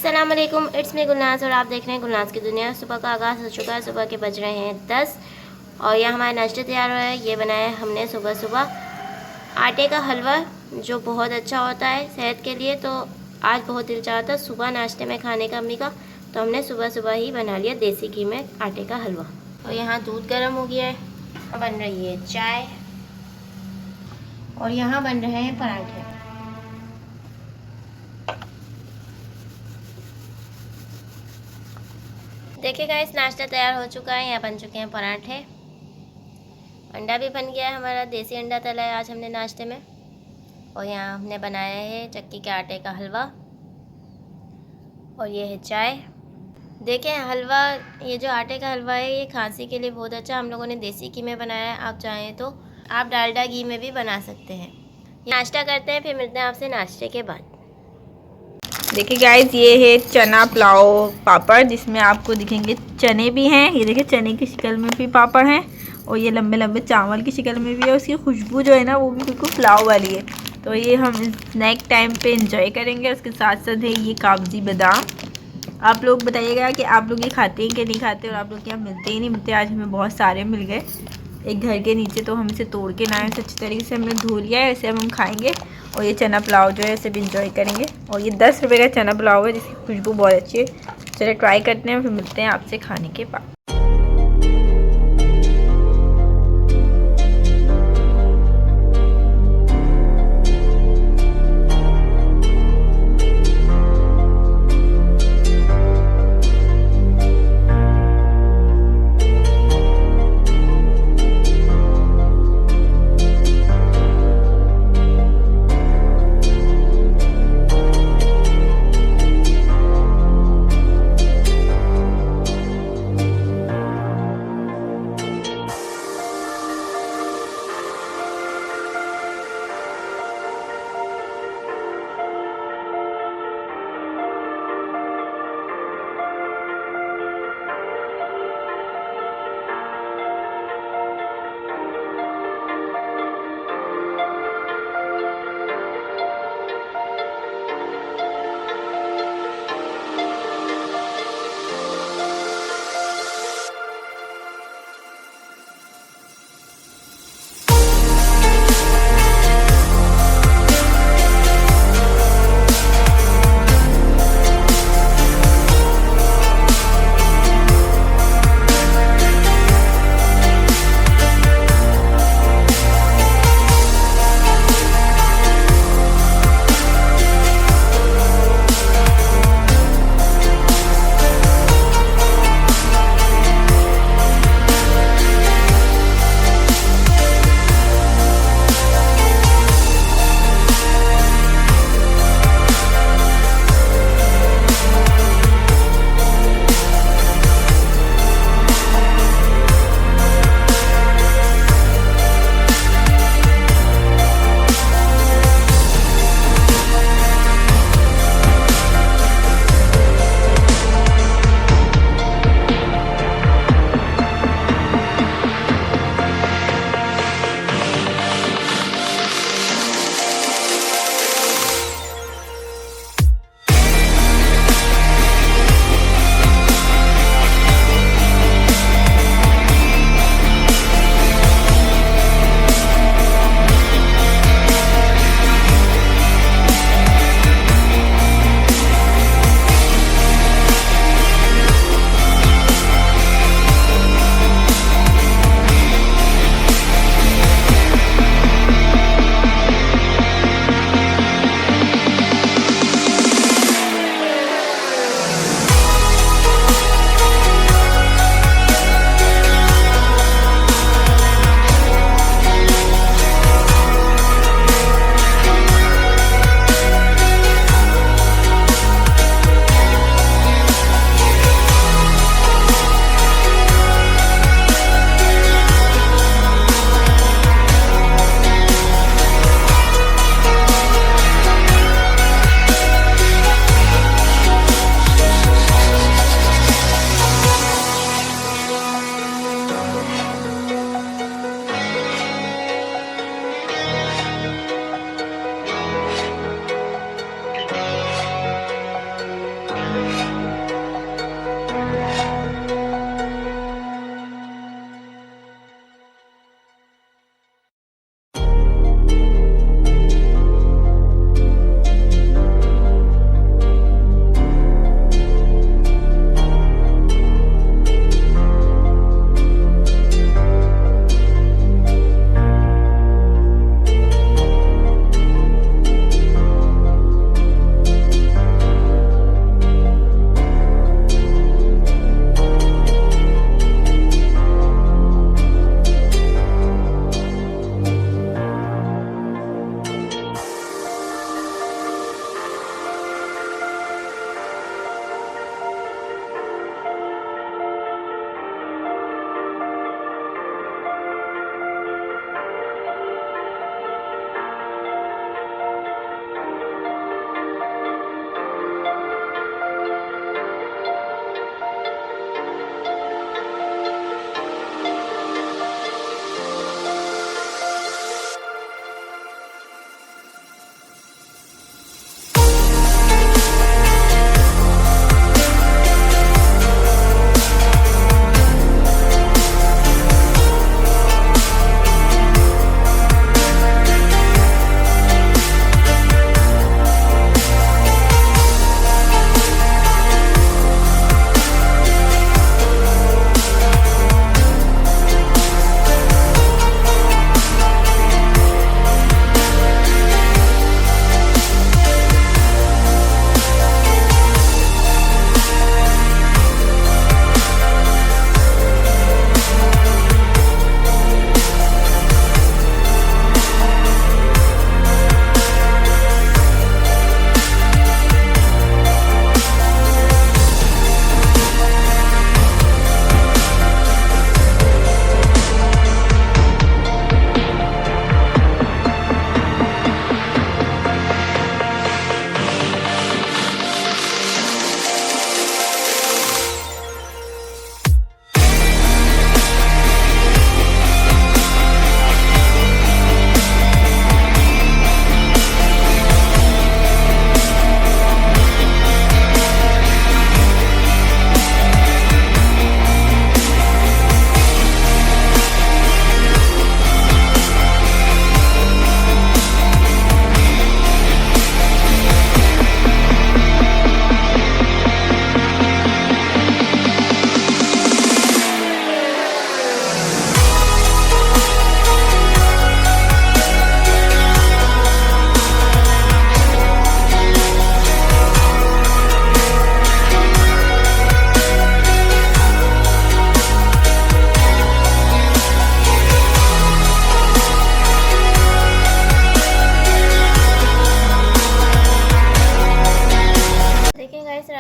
अस्सलाम वालेकुम, it's me Gulnaz और आप देख रहे हैं गुलनाज की दुनिया। सुबह का आगाज़ हो चुका है, सुबह के बज रहे हैं 10 और यह हमारा नाश्ता तैयार हुआ है। ये बनाया है हमने सुबह सुबह आटे का हलवा, जो बहुत अच्छा होता है सेहत के लिए। तो आज बहुत दिल चाहा था सुबह नाश्ते में खाने का अम्मी का, तो हमने सुबह सुबह ही बना लिया देसी घी में आटे का हलवा। और यहाँ दूध गर्म हो गया है, बन रही है चाय और यहाँ बन रहे हैं पराठे। देखिए गाइस, नाश्ता तैयार हो चुका है। यहाँ बन चुके हैं पराठे, अंडा भी बन गया है हमारा, देसी अंडा तला है आज हमने नाश्ते में। और यहाँ हमने बनाया है चक्की के आटे का हलवा और ये है चाय। देखें हलवा, ये जो आटे का हलवा है ये खांसी के लिए बहुत अच्छा। हम लोगों ने देसी घी में बनाया है, आप चाहें तो आप डालडा घी में भी बना सकते हैं। नाश्ता करते हैं, फिर मिलते हैं आपसे नाश्ते के बाद। देखिए गाइस, ये है चना पुलाव पापड़, जिसमें आपको दिखेंगे चने भी हैं। ये देखिए चने की शक्ल में भी पापड़ हैं और ये लंबे लंबे चावल की शक्ल में भी है। उसकी खुशबू जो है ना वो भी बिल्कुल पुलाव वाली है। तो ये हम स्नैक टाइम पे एंजॉय करेंगे। उसके साथ साथ है ये कागजी बादाम। आप लोग बताइएगा कि आप लोग ये खाते हैं कि नहीं खाते, और आप लोग क्या मिलते ही नहीं मिलते। आज हमें बहुत सारे मिल गए एक घर के नीचे, तो हम इसे तोड़ के लाए, अच्छी तरीके से हमने धो लिया है। इसे अब हम खाएंगे और ये चना पुलाव जो है इसे भी इंजॉय करेंगे। और ये 10 रुपये का चना पुलाव है जिसकी खुशबू बहुत अच्छी है। चलिए ट्राई करते हैं, फिर मिलते हैं आपसे खाने के बाद।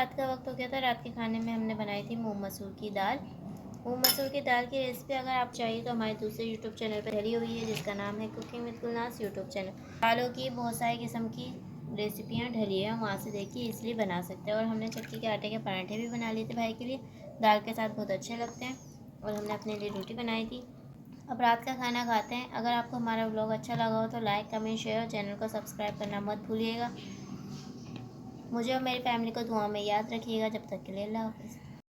रात का वक्त हो गया था। रात के खाने में हमने बनाई थी मूंग मसूर की दाल। मूंग मसूर की दाल की रेसिपी अगर आप चाहिए तो हमारे दूसरे यूट्यूब चैनल पर डली हुई है, जिसका नाम है cooking with Gulnaz YouTube channel. दालों की बहुत सारी किस्म की रेसिपियाँ डली है, वहाँ से देखिए, इसलिए बना सकते हैं। और हमने चक्की के आटे के पराठे भी बना लिए थे भाई के लिए, दाल के साथ बहुत अच्छे लगते हैं। और हमने अपने लिए रोटी बनाई थी। अब रात का खाना खाते हैं। अगर आपको हमारा व्लॉग अच्छा लगा हो तो लाइक, कमेंट, शेयर और चैनल को सब्सक्राइब करना मत भूलिएगा। मुझे और मेरी फैमिली को दुआ में याद रखिएगा। जब तक के लिए अल्लाह हाफ़िज़।